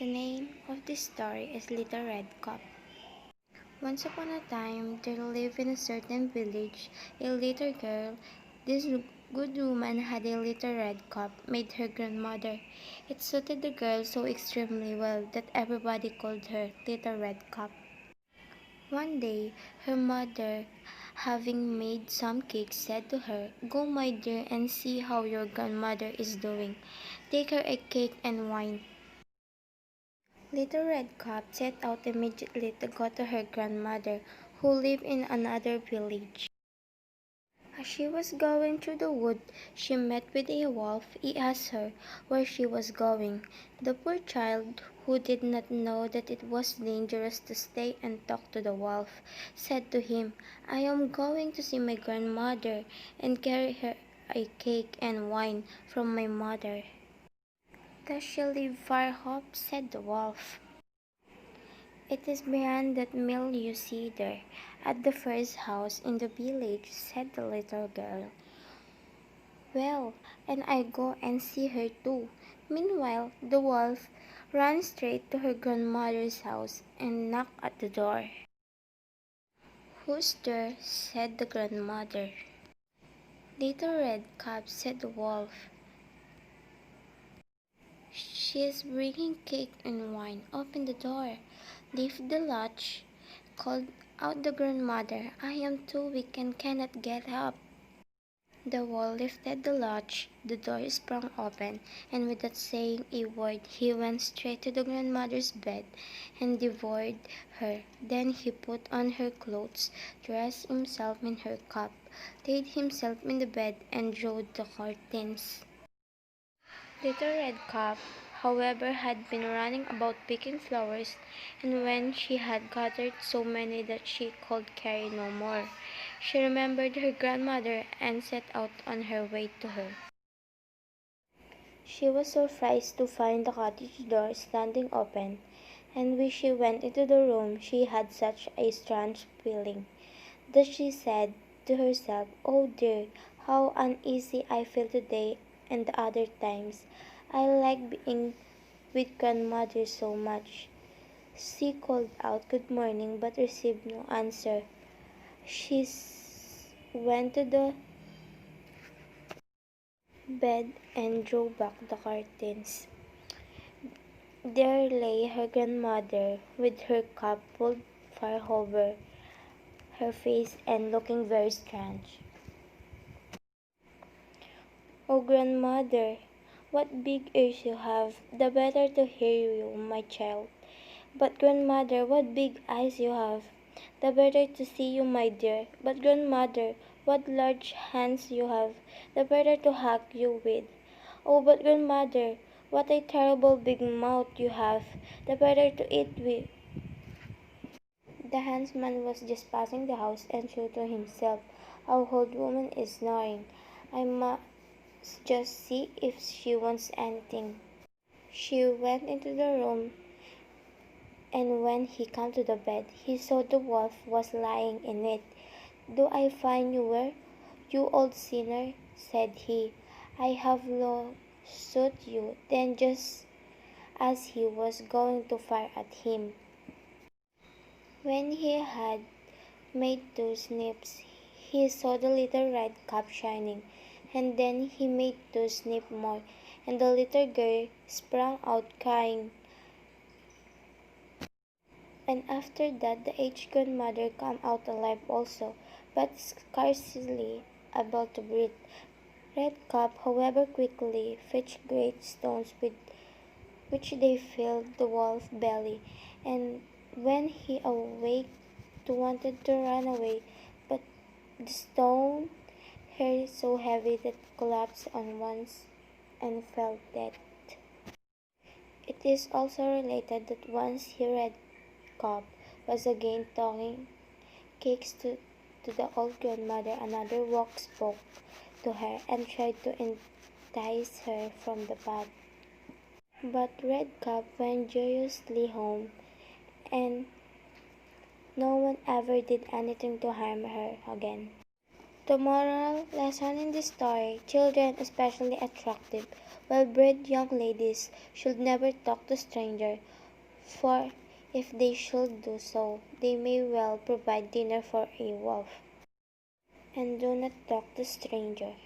The name of this story is Little Red Cup. Once upon a time, there lived in a certain village a little girl. This good woman had a little red cup made her grandmother. It suited the girl so extremely well that everybody called her Little Red Cup. One day, her mother, having made some cakes, said to her, "Go, my dear, and see how your grandmother is doing. Take her a cake and wine." Little Red Cap set out immediately to go to her grandmother, who lived in another village. As she was going through the wood, she met with a wolf. He asked her where she was going. The poor child, who did not know that it was dangerous to stay and talk to the wolf, said to him, "I am going to see my grandmother and carry her a cake and wine from my mother." "Does she live far off?" said the wolf. "It is beyond that mill you see there, at the first house in the village," said the little girl. "Well, and I go and see her too." Meanwhile, the wolf ran straight to her grandmother's house and knocked at the door. "Who's there?" said the grandmother. "Little Red Cap," said the wolf. "She is bringing cake and wine. Open the door." "Lift the latch," called out the grandmother. "I am too weak and cannot get up." The wolf lifted the latch, the door sprung open, and without saying a word he went straight to the grandmother's bed and devoured her. Then he put on her clothes, dressed himself in her cap, laid himself in the bed, and drew the curtains. Little Red Cap, however, had been running about picking flowers, and when she had gathered so many that she could carry no more, she remembered her grandmother and set out on her way to her. She was surprised to find the cottage door standing open, and when she went into the room she had such a strange feeling that she said to herself, "Oh dear, how uneasy I feel today and the other times. I like being with grandmother so much." She called out "Good morning," but received no answer. She went to the bed and drew back the curtains. There lay her grandmother, with her cap pulled far over her face and looking very strange. "Oh, grandmother, what big ears you have! The better to hear you, my child." "But, grandmother, what big eyes you have! The better to see you, my dear." "But, grandmother, what large hands you have! The better to hug you with." "Oh, but, grandmother, what a terrible big mouth you have! The better to eat with." The huntsman was just passing the house and thought to himself, "Our old woman is snoring. I must just see if she wants anything." She went into the room, and when he came to the bed, he saw the wolf was lying in it. "Do I find you where, you old sinner?" said he. "I have lost you." Then, just as he was going to fire at him, when he had made two snips, he saw the little red cap shining, and then he made two snips more, and the little girl sprang out crying. And after that the aged grandmother came out alive also, but scarcely able to breathe. Red Cap, however, quickly fetched great stones with which they filled the wolf's belly, and when he awaked wanted to run away, but the stone hurt so heavy that he collapsed on once and fell dead. It is also related that once he Red Cap was again talking cakes to the old grandmother, another wolf spoke to her and tried to entice her from the path. But Red Cap went joyously home, and no one ever did anything to harm her again. The moral lesson in this story: children, especially attractive, well-bred young ladies, should never talk to strangers, for if they should do so, they may well provide dinner for a wolf. And do not talk to strangers.